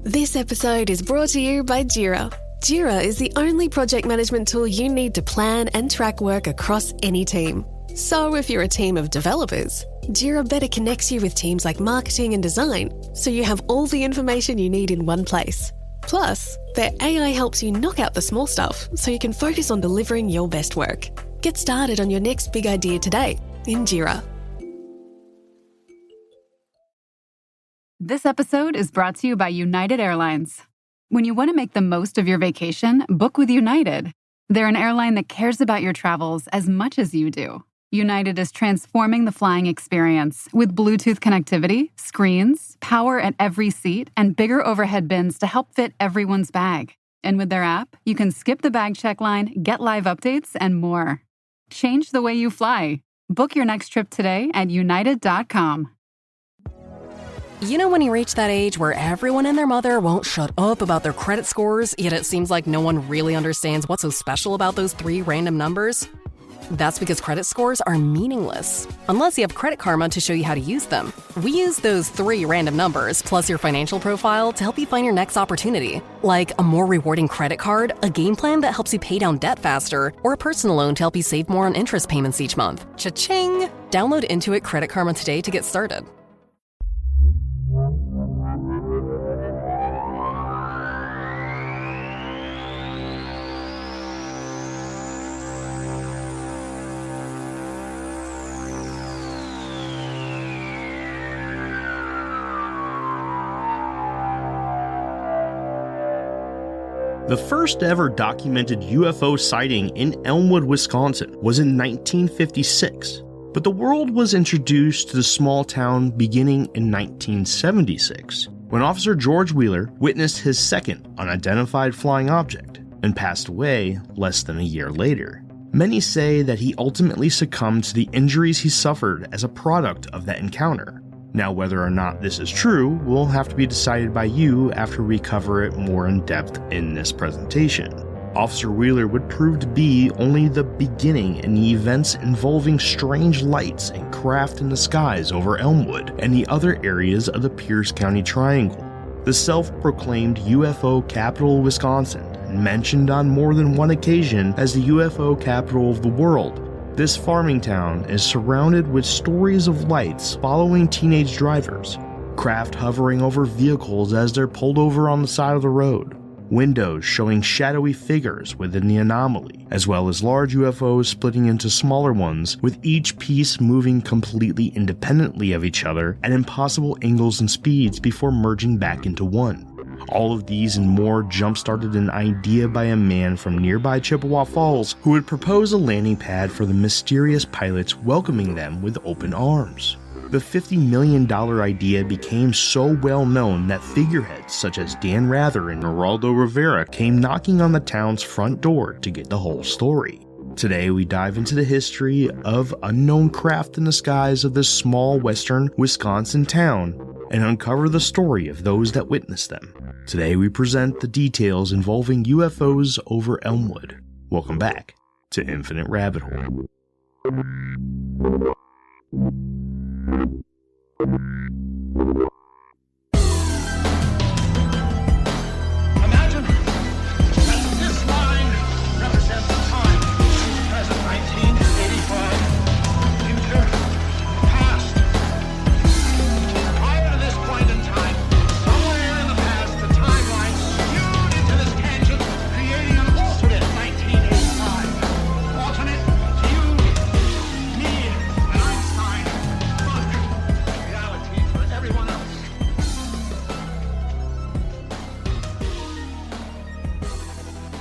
This episode is brought to you by Jira. Jira is the only project management tool you need to plan and track work across any team. So if you're a team of developers, Jira better connects you with teams like marketing and design, so you have all the information you need in one place. Plus, their AI helps you knock out the small stuff so you can focus on delivering your best work. Get started on your next big idea today in Jira. This episode is brought to you by United Airlines. When you want to make the most of your vacation, book with United. They're an airline that cares about your travels as much as you do. United is transforming the flying experience with Bluetooth connectivity, screens, power at every seat, and bigger overhead bins to help fit everyone's bag. And with their app, you can skip the bag check line, get live updates, and more. Change the way you fly. Book your next trip today at united.com. You know when you reach that age where everyone and their mother won't shut up about their credit scores, yet it seems like no one really understands what's so special about those 3 random numbers? That's because credit scores are meaningless, unless you have Credit Karma to show you how to use them. We use those 3 random numbers, plus your financial profile, to help you find your next opportunity. Like a more rewarding credit card, a game plan that helps you pay down debt faster, or a personal loan to help you save more on interest payments each month. Cha-ching! Download Intuit Credit Karma today to get started. The first ever documented UFO sighting in Elmwood, Wisconsin was in 1956, but the world was introduced to the small town beginning in 1976, when Officer George Wheeler witnessed his second unidentified flying object and passed away less than a year later. Many say that he ultimately succumbed to the injuries he suffered as a product of that encounter. Now, whether or not this is true will have to be decided by you after we cover it more in depth in this presentation. Officer Wheeler would prove to be only the beginning in the events involving strange lights and craft in the skies over Elmwood and the other areas of the Pierce County Triangle. The self-proclaimed UFO capital of Wisconsin, mentioned on more than one occasion as the UFO capital of the world, this farming town is surrounded with stories of lights following teenage drivers, craft hovering over vehicles as they're pulled over on the side of the road, windows showing shadowy figures within the anomaly, as well as large UFOs splitting into smaller ones, with each piece moving completely independently of each other at impossible angles and speeds before merging back into one. All of these and more jump-started an idea by a man from nearby Chippewa Falls who would propose a landing pad for the mysterious pilots, welcoming them with open arms. The $50 million idea became so well known that figureheads such as Dan Rather and Geraldo Rivera came knocking on the town's front door to get the whole story. Today we dive into the history of unknown craft in the skies of this small western Wisconsin town and uncover the story of those that witnessed them. Today we present the details involving UFOs over Elmwood. Welcome back to Infinite Rabbit Hole. Imagine that this line represents the time, present 1985, future, past. Prior to this point in time, somewhere in the past, the timeline skewed into this tangent, creating an alternate 1985. Alternate to you, me, and Einstein. Fuck. Reality for everyone else.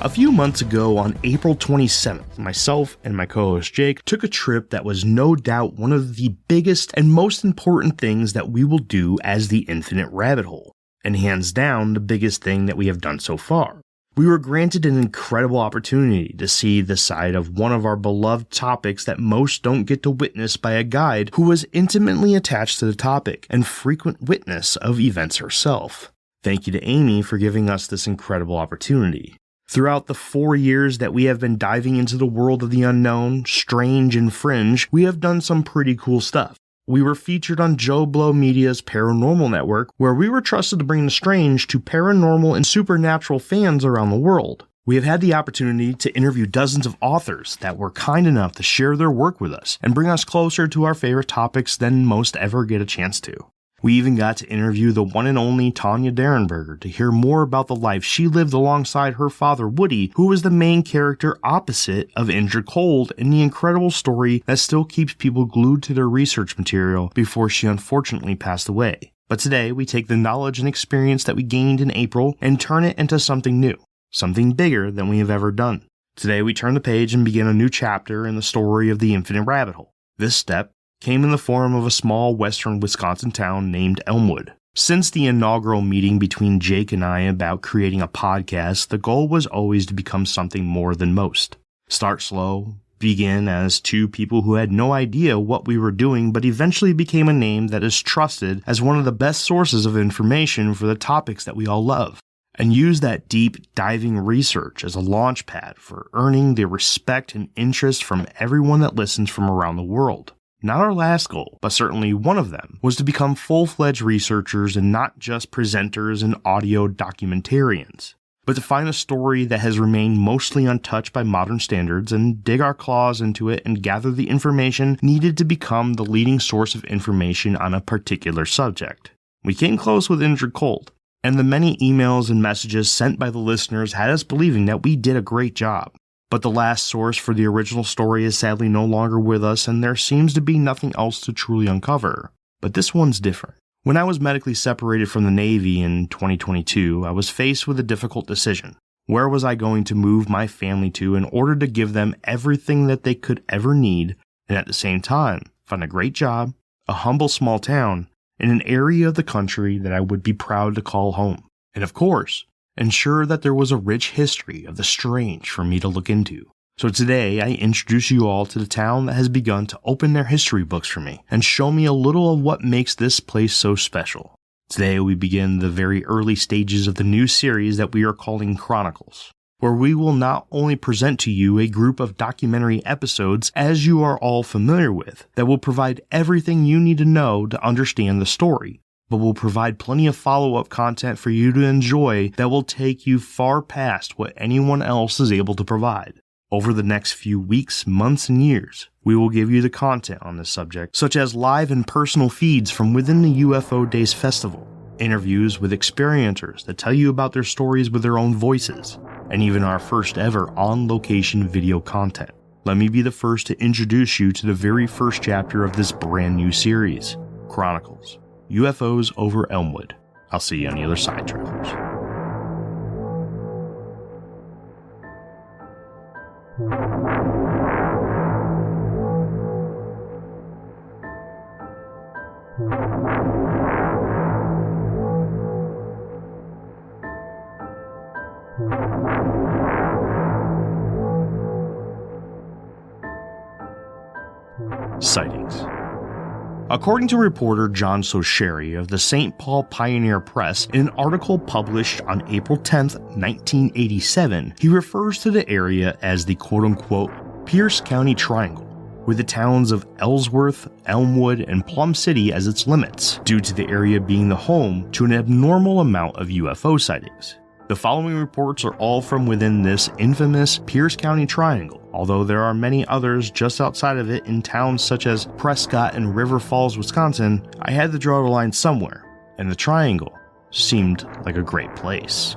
A few months ago, on April 27th, myself and my co-host Jake took a trip that was no doubt one of the biggest and most important things that we will do as the Infinite Rabbit Hole, and hands down the biggest thing that we have done so far. We were granted an incredible opportunity to see the side of one of our beloved topics that most don't get to witness by a guide who was intimately attached to the topic and frequent witness of events herself. Thank you to Amy for giving us this incredible opportunity. Throughout the 4 years that we have been diving into the world of the unknown, strange, and fringe, we have done some pretty cool stuff. We were featured on Joe Blow Media's Paranormal Network, where we were trusted to bring the strange to paranormal and supernatural fans around the world. We have had the opportunity to interview dozens of authors that were kind enough to share their work with us and bring us closer to our favorite topics than most ever get a chance to. We even got to interview the one and only Tanya Derenberger to hear more about the life she lived alongside her father Woody, who was the main character opposite of Injured Cold in the incredible story that still keeps people glued to their research material before she unfortunately passed away. But today we take the knowledge and experience that we gained in April and turn it into something new. Something bigger than we have ever done. Today we turn the page and begin a new chapter in the story of the Infinite Rabbit Hole. This step came in the form of a small western Wisconsin town named Elmwood. Since the inaugural meeting between Jake and I about creating a podcast, the goal was always to become something more than most. Start slow, begin as two people who had no idea what we were doing, but eventually became a name that is trusted as one of the best sources of information for the topics that we all love. And use that deep diving research as a launch pad for earning the respect and interest from everyone that listens from around the world. Not our last goal, but certainly one of them, was to become full-fledged researchers and not just presenters and audio documentarians, but to find a story that has remained mostly untouched by modern standards and dig our claws into it and gather the information needed to become the leading source of information on a particular subject. We came close with Injured Cold, and the many emails and messages sent by the listeners had us believing that we did a great job. But the last source for the original story is sadly no longer with us, and there seems to be nothing else to truly uncover. But this one's different. When I was medically separated from the Navy in 2022, I was faced with a difficult decision. Where was I going to move my family to in order to give them everything that they could ever need, and at the same time, find a great job, a humble small town, in an area of the country that I would be proud to call home. And of course, ensure that there was a rich history of the strange for me to look into. So today, I introduce you all to the town that has begun to open their history books for me and show me a little of what makes this place so special. Today, we begin the very early stages of the new series that we are calling Chronicles, where we will not only present to you a group of documentary episodes as you are all familiar with, that will provide everything you need to know to understand the story, but will provide plenty of follow-up content for you to enjoy that will take you far past what anyone else is able to provide. Over the next few weeks, months, and years, we will give you the content on this subject, such as live and personal feeds from within the UFO Days Festival, interviews with experiencers that tell you about their stories with their own voices, and even our first ever on-location video content. Let me be the first to introduce you to the very first chapter of this brand new series, Chronicles, UFOs over Elmwood. I'll see you on the other side, travelers. Sightings. According to reporter John Socheri of the St. Paul Pioneer Press, in an article published on April 10, 1987, he refers to the area as the quote-unquote Pierce County Triangle, with the towns of Ellsworth, Elmwood, and Plum City as its limits, due to the area being the home to an abnormal amount of UFO sightings. The following reports are all from within this infamous Pierce County Triangle, although there are many others just outside of it in towns such as Prescott and River Falls, Wisconsin. I had to draw the line somewhere, and the Triangle seemed like a great place.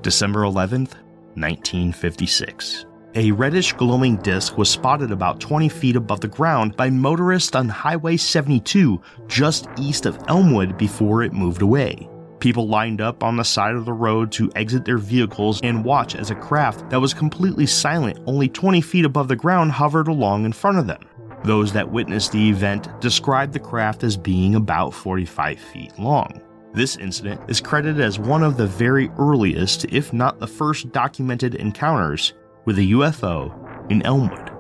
December 11th, 1956. A reddish glowing disc was spotted about 20 feet above the ground by motorists on Highway 72 just east of Elmwood before it moved away. People lined up on the side of the road to exit their vehicles and watch as a craft that was completely silent only 20 feet above the ground hovered along in front of them. Those that witnessed the event described the craft as being about 45 feet long. This incident is credited as one of the very earliest, if not the first documented encounters with a UFO in Elmwood.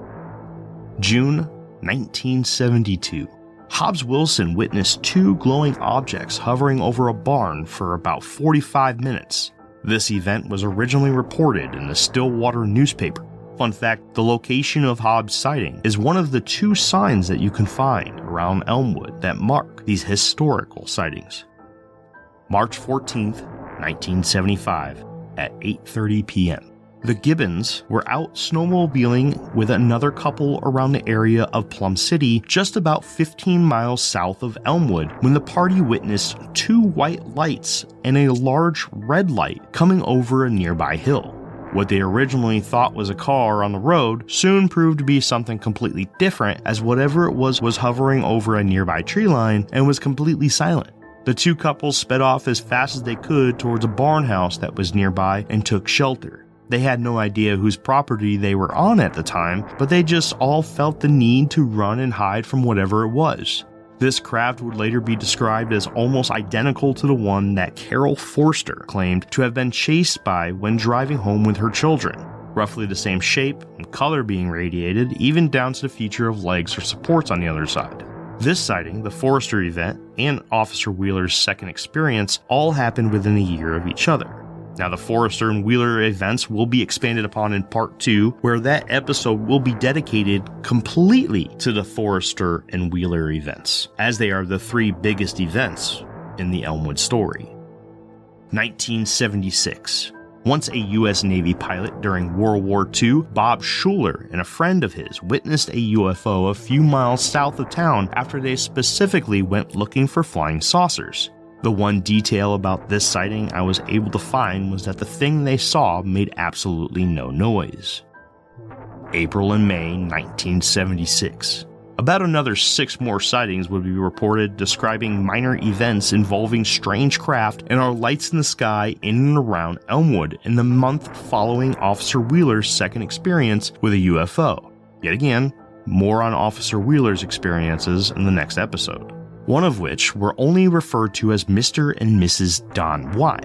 June 1972. Hobbs Wilson witnessed two glowing objects hovering over a barn for about 45 minutes. This event was originally reported in the Stillwater newspaper. Fun fact, the location of Hobbs' sighting is one of the 2 signs that you can find around Elmwood that mark these historical sightings. March 14th, 1975, at 8:30 p.m. The Gibbons were out snowmobiling with another couple around the area of Plum City, just about 15 miles south of Elmwood, when the party witnessed 2 white lights and a large red light coming over a nearby hill. What they originally thought was a car on the road soon proved to be something completely different, as whatever it was hovering over a nearby tree line and was completely silent. The 2 couples sped off as fast as they could towards a barn house that was nearby and took shelter. They had no idea whose property they were on at the time, but they just all felt the need to run and hide from whatever it was. This craft would later be described as almost identical to the one that Carol Forster claimed to have been chased by when driving home with her children. Roughly the same shape and color being radiated, even down to the feature of legs or supports on the other side. This sighting, the Forster event, and Officer Wheeler's second experience all happened within a year of each other. Now, the Forster and Wheeler events will be expanded upon in part 2, where that episode will be dedicated completely to the Forster and Wheeler events, as they are the 3 biggest events in the Elmwood story. 1976. Once a U.S. Navy pilot during World War II, Bob Schuler and a friend of his witnessed a UFO a few miles south of town after they specifically went looking for flying saucers. The one detail about this sighting I was able to find was that the thing they saw made absolutely no noise. April and May 1976. About another 6 more sightings would be reported describing minor events involving strange craft and our lights in the sky in and around Elmwood in the month following Officer Wheeler's second experience with a UFO. Yet again, more on Officer Wheeler's experiences in the next episode. One of which were only referred to as Mr. and Mrs. Don Y,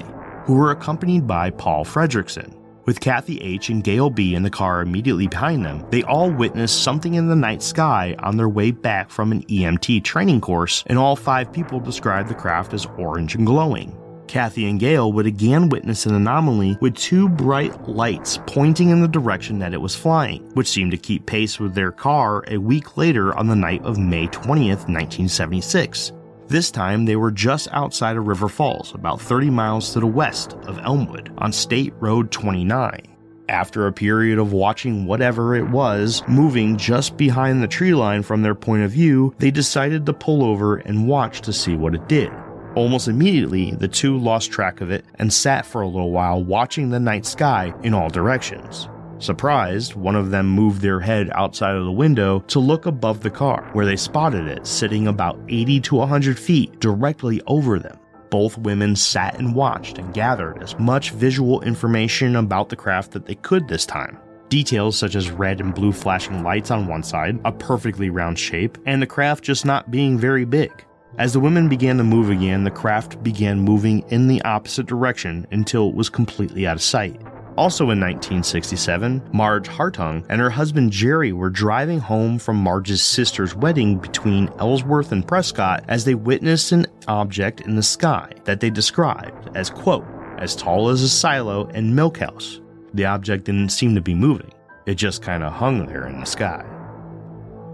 who were accompanied by Paul Fredrickson. With Kathy H. and Gail B. in the car immediately behind them, they all witnessed something in the night sky on their way back from an EMT training course, and all 5 people described the craft as orange and glowing. Kathy and Gail would again witness an anomaly with 2 bright lights pointing in the direction that it was flying, which seemed to keep pace with their car a week later on the night of May 20th, 1976. This time they were just outside of River Falls, about 30 miles to the west of Elmwood, on State Road 29. After a period of watching whatever it was moving just behind the tree line from their point of view, they decided to pull over and watch to see what it did. Almost immediately, the 2 lost track of it and sat for a little while watching the night sky in all directions. Surprised, one of them moved their head outside of the window to look above the car, where they spotted it sitting about 80 to 100 feet directly over them. Both women sat and watched and gathered as much visual information about the craft that they could this time. Details such as red and blue flashing lights on one side, a perfectly round shape, and the craft just not being very big. As the women began to move again, the craft began moving in the opposite direction until it was completely out of sight. Also in 1967, Marge Hartung and her husband Jerry were driving home from Marge's sister's wedding between Ellsworth and Prescott as they witnessed an object in the sky that they described as, quote, as tall as a silo and milk house. The object didn't seem to be moving. It just kind of hung there in the sky.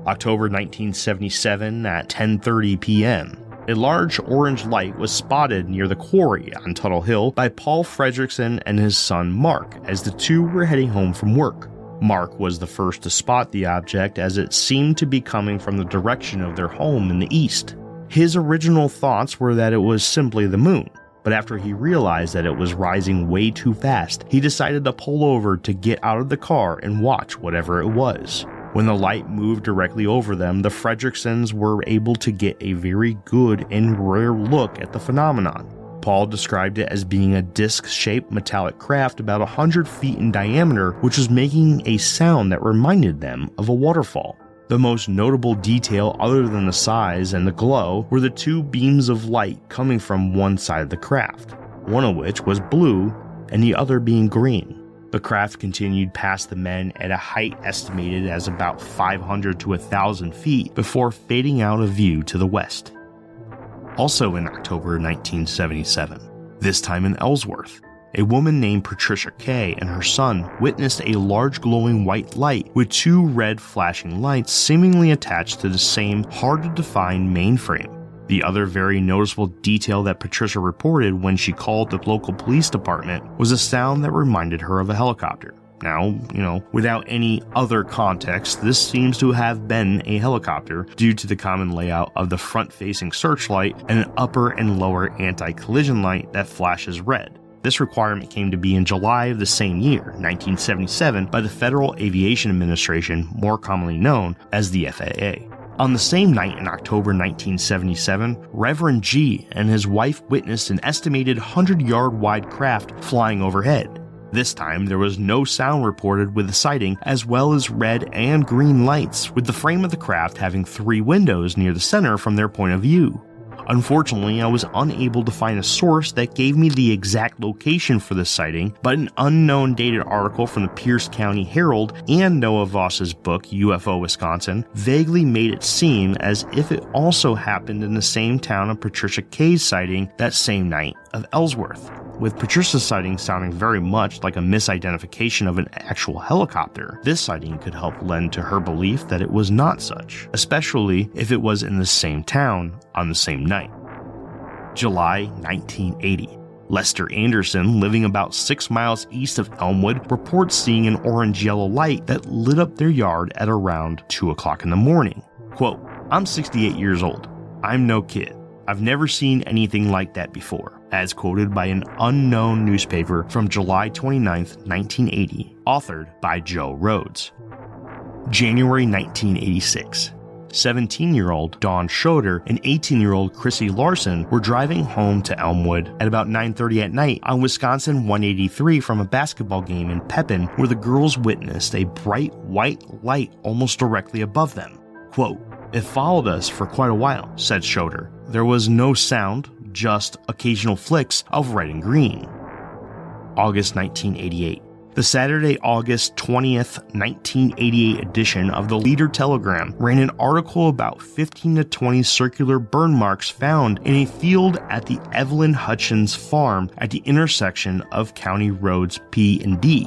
October 1977 at 10:30 p.m., a large orange light was spotted near the quarry on Tuttle Hill by Paul Fredrickson and his son Mark as the 2 were heading home from work. Mark was the first to spot the object as it seemed to be coming from the direction of their home in the east. His original thoughts were that it was simply the moon, but after he realized that it was rising way too fast, he decided to pull over to get out of the car and watch whatever it was. When the light moved directly over them, the Fredricksons were able to get a very good and rare look at the phenomenon. Paul described it as being a disc-shaped metallic craft about 100 feet in diameter, which was making a sound that reminded them of a waterfall. The most notable detail other than the size and the glow were the 2 beams of light coming from one side of the craft, one of which was blue and the other being green. The craft continued past the men at a height estimated as about 500 to 1,000 feet before fading out of view to the west. Also in October 1977, this time in Ellsworth, A woman named Patricia Kay and her son witnessed a large glowing white light with two red flashing lights seemingly attached to the same hard-to-define mainframe. The other very noticeable detail that Patricia reported when she called the local police department was a sound that reminded her of a helicopter. Now, without any other context, this seems to have been a helicopter due to the common layout of the front-facing searchlight and an upper and lower anti-collision light that flashes red. This requirement came to be in July of the same year, 1977, by the Federal Aviation Administration, more commonly known as the FAA. On the same night in October 1977, Reverend G and his wife witnessed an estimated 100-yard wide craft flying overhead. This time, there was no sound reported with the sighting, as well as red and green lights, with the frame of the craft having 3 windows near the center from their point of view. Unfortunately, I was unable to find a source that gave me the exact location for this sighting, but an unknown dated article from the Pierce County Herald and Noah Voss's book UFO Wisconsin vaguely made it seem as if it also happened in the same town of Patricia Kay's sighting that same night of Ellsworth, with Patricia's sighting sounding very much like a misidentification of an actual helicopter. This sighting could help lend to her belief that it was not such, especially if it was in the same town on the same night. July 1980. Lester Anderson, living about 6 miles east of Elmwood, reports seeing an orange-yellow light that lit up their yard at around 2 o'clock in the morning. Quote, "I'm 68 years old. I'm no kid. I've never seen anything like that before," as quoted by an unknown newspaper from July 29, 1980, authored by Joe Rhodes. January 1986. 17-year-old Dawn Schroeder and 18-year-old Chrissy Larson were driving home to Elmwood at about 9:30 at night on Wisconsin 183 from a basketball game in Pepin, where the girls witnessed a bright white light almost directly above them. Quote, "It followed us for quite a while," said Schroeder. "There was no sound, just occasional flicks of red and green." August 1988. The Saturday, August 20th, 1988 edition of the Leader-Telegram ran an article about 15 to 20 circular burn marks found in a field at the Evelyn Hutchins farm at the intersection of County Roads P and D.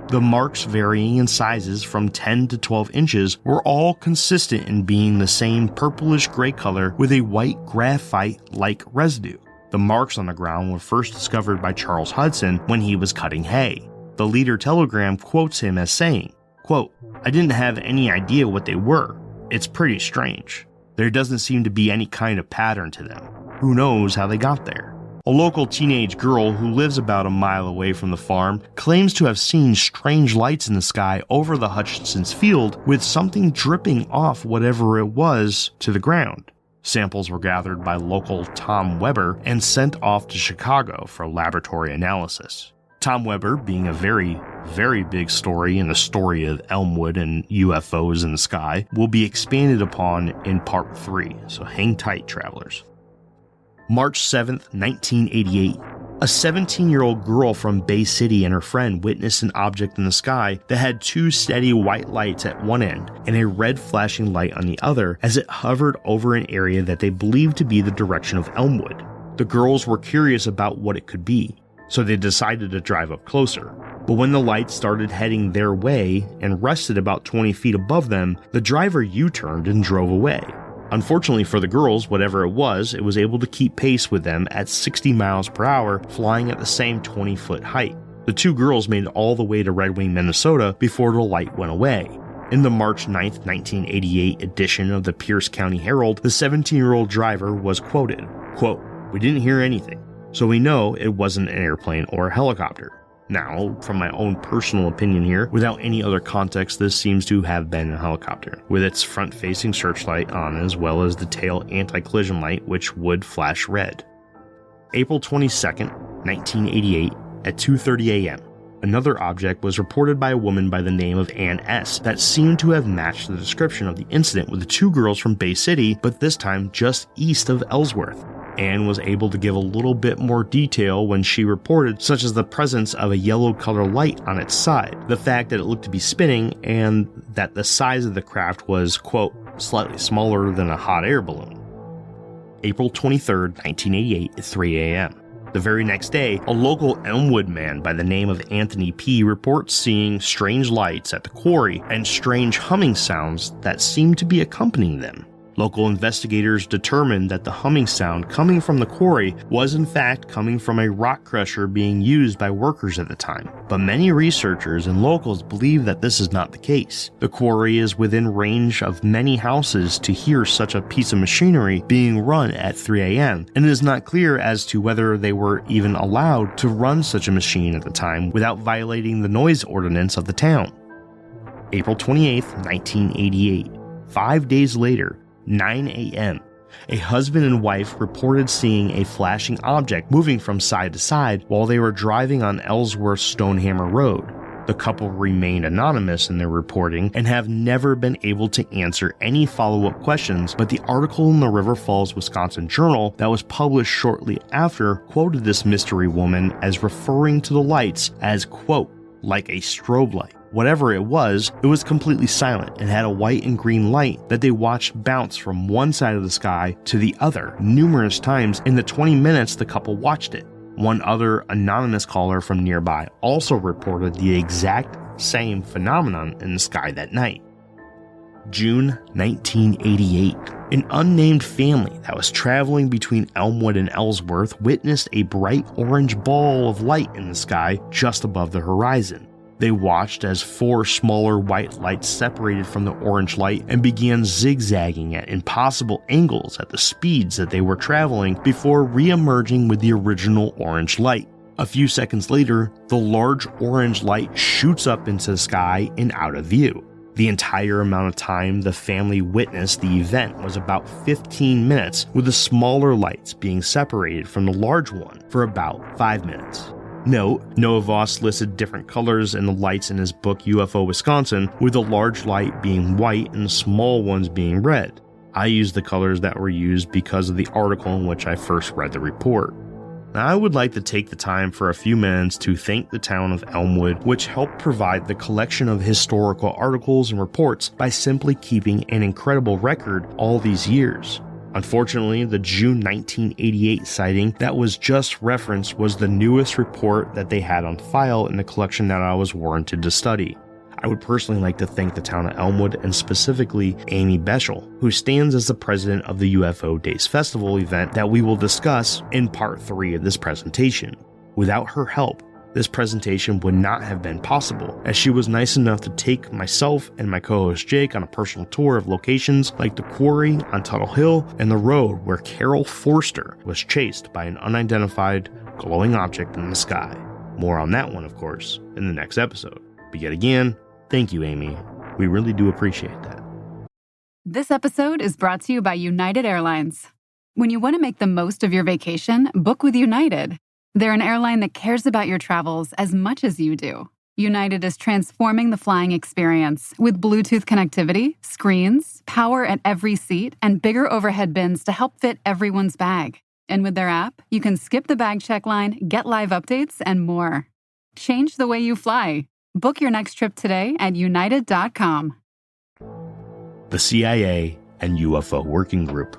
The marks, varying in sizes from 10 to 12 inches, were all consistent in being the same purplish gray color with a white graphite-like residue. The marks on the ground were first discovered by Charles Hudson when he was cutting hay. The Leader-Telegram quotes him as saying, quote, "I didn't have any idea what they were. It's pretty strange. There doesn't seem to be any kind of pattern to them. Who knows how they got there?" A local teenage girl who lives about a mile away from the farm claims to have seen strange lights in the sky over the Hutchinson's field with something dripping off whatever it was to the ground. Samples were gathered by local Tom Weber and sent off to Chicago for laboratory analysis. Tom Weber being a very, very big story in the story of Elmwood and UFOs in the sky will be expanded upon in part 3, so hang tight, travelers. March 7th, 1988. A 17-year-old girl from Bay City and her friend witnessed an object in the sky that had 2 steady white lights at one end and a red flashing light on the other as it hovered over an area that they believed to be the direction of Elmwood. The girls were curious about what it could be, so they decided to drive up closer. But when the lights started heading their way and rested about 20 feet above them, the driver U-turned and drove away. Unfortunately for the girls, whatever it was able to keep pace with them at 60 miles per hour, flying at the same 20-foot height. The 2 girls made it all the way to Red Wing, Minnesota before the light went away. In the March 9th, 1988 edition of the Pierce County Herald, the 17-year-old driver was quoted, quote, "We didn't hear anything, so we know it wasn't an airplane or a helicopter." Now, from my own personal opinion here, without any other context, this seems to have been a helicopter, with its front-facing searchlight on as well as the tail anti-collision light, which would flash red. April 22nd, 1988, at 2:30 a.m., another object was reported by a woman by the name of Ann S. that seemed to have matched the description of the incident with the 2 girls from Bay City, but this time just east of Ellsworth. Anne was able to give a little bit more detail when she reported, such as the presence of a yellow color light on its side, the fact that it looked to be spinning, and that the size of the craft was, quote, "slightly smaller than a hot air balloon." April 23rd, 1988 at 3 a.m. The very next day, a local Elmwood man by the name of Anthony P. reports seeing strange lights at the quarry and strange humming sounds that seem to be accompanying them. Local investigators determined that the humming sound coming from the quarry was in fact coming from a rock crusher being used by workers at the time. But many researchers and locals believe that this is not the case. The quarry is within range of many houses to hear such a piece of machinery being run at 3 a.m., and it is not clear as to whether they were even allowed to run such a machine at the time without violating the noise ordinance of the town. April 28, 1988. 5 days later, 9 a.m., a husband and wife reported seeing a flashing object moving from side to side while they were driving on Ellsworth Stonehammer Road. The couple remained anonymous in their reporting and have never been able to answer any follow-up questions, but the article in the River Falls, Wisconsin Journal that was published shortly after quoted this mystery woman as referring to the lights as, quote, like a strobe light. Whatever it was completely silent and had a white and green light that they watched bounce from one side of the sky to the other numerous times in the 20 minutes the couple watched it. One other anonymous caller from nearby also reported the exact same phenomenon in the sky that night. June 1988. An unnamed family that was traveling between Elmwood and Ellsworth witnessed a bright orange ball of light in the sky just above the horizon. They watched as 4 smaller white lights separated from the orange light and began zigzagging at impossible angles at the speeds that they were traveling before re-emerging with the original orange light. A few seconds later, the large orange light shoots up into the sky and out of view. The entire amount of time the family witnessed the event was about 15 minutes, with the smaller lights being separated from the large one for about 5 minutes. Note, Noah Voss listed different colors in the lights in his book UFO Wisconsin, with the large light being white and the small ones being red. I used the colors that were used because of the article in which I first read the report. Now, I would like to take the time for a few minutes to thank the town of Elmwood, which helped provide the collection of historical articles and reports by simply keeping an incredible record all these years. Unfortunately, the June 1988 sighting that was just referenced was the newest report that they had on file in the collection that I was warranted to study. I would personally like to thank the town of Elmwood and specifically Amy Beschel, who stands as the president of the UFO Days Festival event that we will discuss in part 3 of this presentation. Without her help, this presentation would not have been possible, as she was nice enough to take myself and my co-host Jake on a personal tour of locations like the quarry on Tuttle Hill and the road where Carol Forster was chased by an unidentified glowing object in the sky. More on that one, of course, in the next episode. But yet again, thank you, Amy. We really do appreciate that. This episode is brought to you by United Airlines. When you want to make the most of your vacation, book with United. They're an airline that cares about your travels as much as you do. United is transforming the flying experience with Bluetooth connectivity, screens, power at every seat, and bigger overhead bins to help fit everyone's bag. And with their app, you can skip the bag check line, get live updates, and more. Change the way you fly. Book your next trip today at united.com. The CIA and UFO Working Group.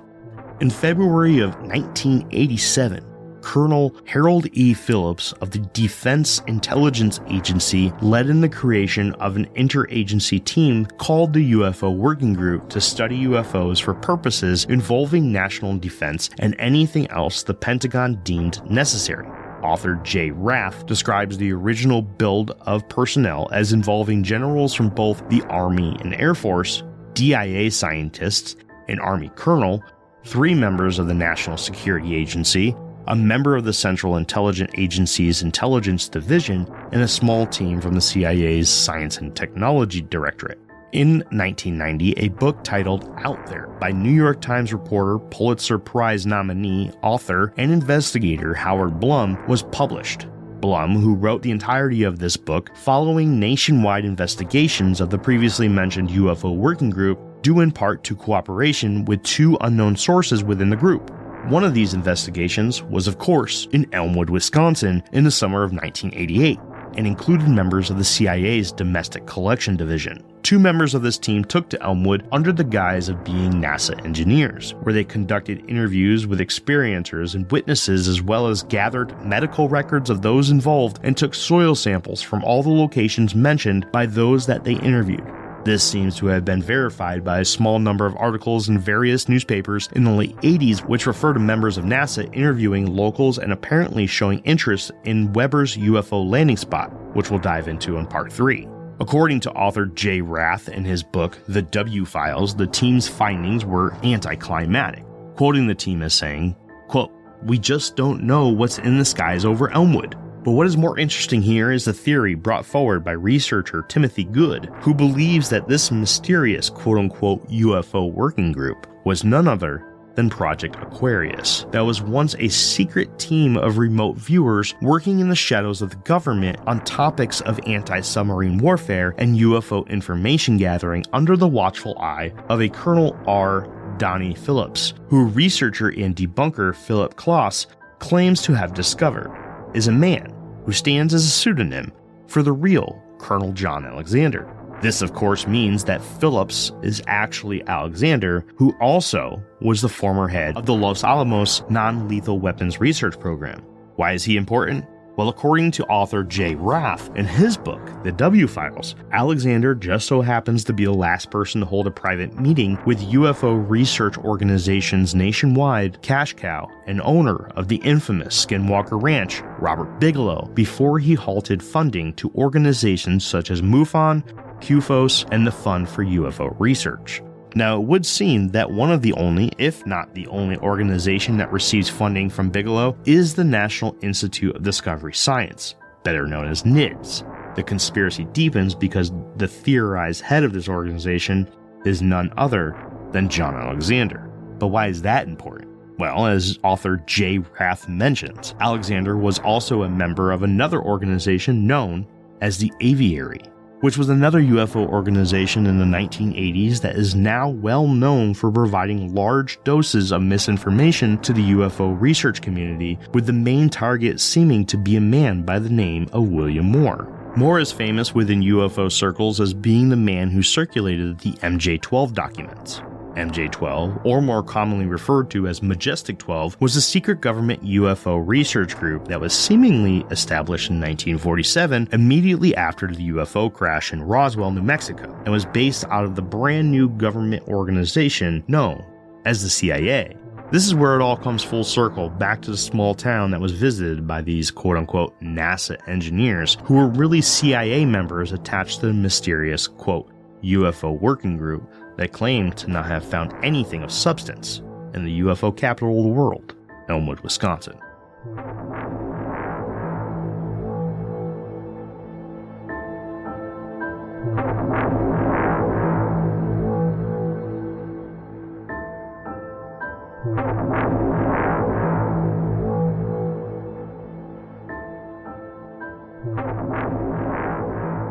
In February of 1987, Colonel Harold E. Phillips of the Defense Intelligence Agency led in the creation of an interagency team called the UFO Working Group to study UFOs for purposes involving national defense and anything else the Pentagon deemed necessary. Author Jay Raff describes the original build of personnel as involving generals from both the Army and Air Force, DIA scientists, an Army colonel, 3 members of the National Security Agency, a member of the Central Intelligence Agency's Intelligence Division, and a small team from the CIA's Science and Technology Directorate. In 1990, a book titled Out There by New York Times reporter, Pulitzer Prize nominee, author, and investigator Howard Blum was published. Blum, who wrote the entirety of this book following nationwide investigations of the previously mentioned UFO Working Group, due in part to cooperation with 2 unknown sources within the group. One of these investigations was, of course, in Elmwood, Wisconsin in the summer of 1988. and included members of the CIA's Domestic Collection Division. 2 members of this team took to Elmwood under the guise of being NASA engineers, where they conducted interviews with experiencers and witnesses, as well as gathered medical records of those involved and took soil samples from all the locations mentioned by those that they interviewed. This seems to have been verified by a small number of articles in various newspapers in the late 80s, which refer to members of NASA interviewing locals and apparently showing interest in Weber's UFO landing spot, which we'll dive into in part 3. According to author Jay Rath in his book, The W Files, the team's findings were anticlimactic, quoting the team as saying, quote, "We just don't know what's in the skies over Elmwood. But what is more interesting here is the theory brought forward by researcher Timothy Good, who believes that this mysterious quote-unquote UFO working group was none other than Project Aquarius, that was once a secret team of remote viewers working in the shadows of the government on topics of anti-submarine warfare and UFO information gathering under the watchful eye of a Colonel R. Donnie Phillips, who researcher and debunker Philip Kloss claims to have discovered is a man who stands as a pseudonym for the real Colonel John Alexander. This, of course, means that Phillips is actually Alexander, who also was the former head of the Los Alamos Non-Lethal Weapons Research Program. Why is he important? Well, according to author Jay Rath in his book, The W Files, Alexander just so happens to be the last person to hold a private meeting with UFO research organizations nationwide, cash cow, and owner of the infamous Skinwalker Ranch, Robert Bigelow, before he halted funding to organizations such as MUFON, UFOs, and the Fund for UFO Research. Now, it would seem that one of the only, if not the only, organization that receives funding from Bigelow is the National Institute of Discovery Science, better known as NIDS. The conspiracy deepens because the theorized head of this organization is none other than John Alexander. But why is that important? Well, as author Jay Rath mentions, Alexander was also a member of another organization known as the Aviary, which was another UFO organization in the 1980s that is now well known for providing large doses of misinformation to the UFO research community, with the main target seeming to be a man by the name of William Moore. Moore is famous within UFO circles as being the man who circulated the MJ-12 documents. MJ-12, or more commonly referred to as Majestic 12, was a secret government UFO research group that was seemingly established in 1947, immediately after the UFO crash in Roswell, New Mexico, and was based out of the brand new government organization known as the CIA. This is where it all comes full circle, back to the small town that was visited by these quote-unquote NASA engineers, who were really CIA members attached to the mysterious quote UFO working group that claimed to not have found anything of substance in the UFO capital of the world, Elmwood, Wisconsin.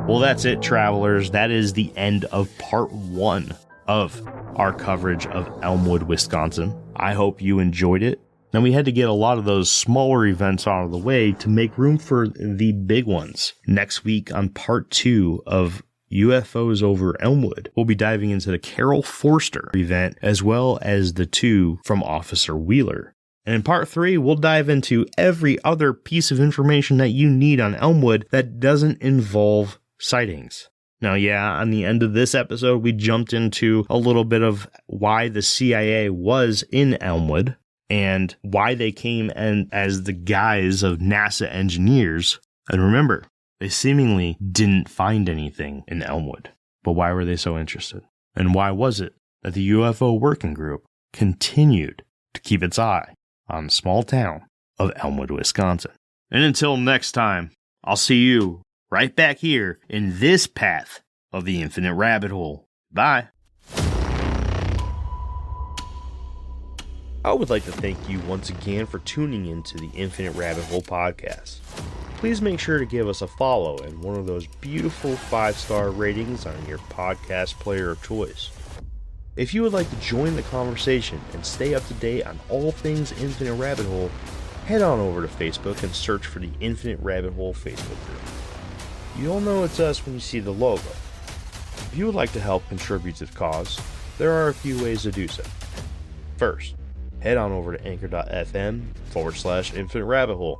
Well, that's it, travelers. That is the end of part 1 of our coverage of Elmwood, Wisconsin. I hope you enjoyed it. Now, we had to get a lot of those smaller events out of the way to make room for the big ones. Next week on part 2 of UFOs over Elmwood, we'll be diving into the Carol Forster event, as well as the 2 from Officer Wheeler. And in part 3, we'll dive into every other piece of information that you need on Elmwood that doesn't involve sightings. Now, yeah, on the end of this episode, we jumped into a little bit of why the CIA was in Elmwood and why they came in as the guise of NASA engineers. And remember, they seemingly didn't find anything in Elmwood. But why were they so interested? And why was it that the UFO working group continued to keep its eye on the small town of Elmwood, Wisconsin? And until next time, I'll see you right back here in this path of the infinite rabbit hole. Bye. I would like to thank you once again for tuning into the Infinite Rabbit Hole podcast. Please make sure to give us a follow and one of those beautiful 5-star ratings on your podcast player of choice. If you would like to join the conversation and stay up to date on all things Infinite Rabbit Hole, head on over to Facebook and search for the Infinite Rabbit Hole Facebook group. You'll know it's us when you see the logo. If you would like to help contribute to the cause, there are a few ways to do so. First, head on over to anchor.fm/Infinite Rabbit Hole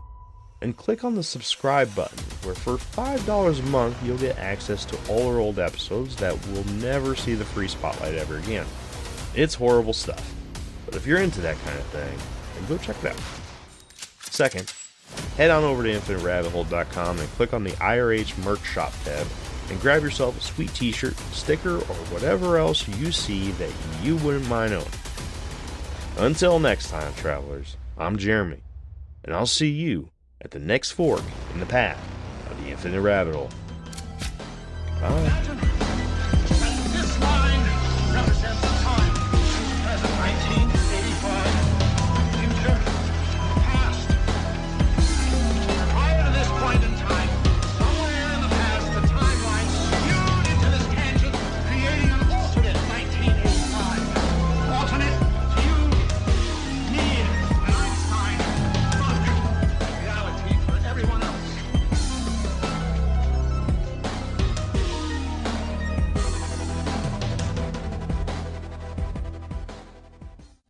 and click on the subscribe button, where for $5 a month you'll get access to all our old episodes that will never see the free spotlight ever again. It's horrible stuff, but if you're into that kind of thing, then go check it out. Second, head on over to InfiniteRabbitHole.com and click on the IRH merch shop tab and grab yourself a sweet t-shirt, sticker, or whatever else you see that you wouldn't mind owning. Until next time, travelers, I'm Jeremy, and I'll see you at the next fork in the path of the Infinite Rabbit Hole. Bye.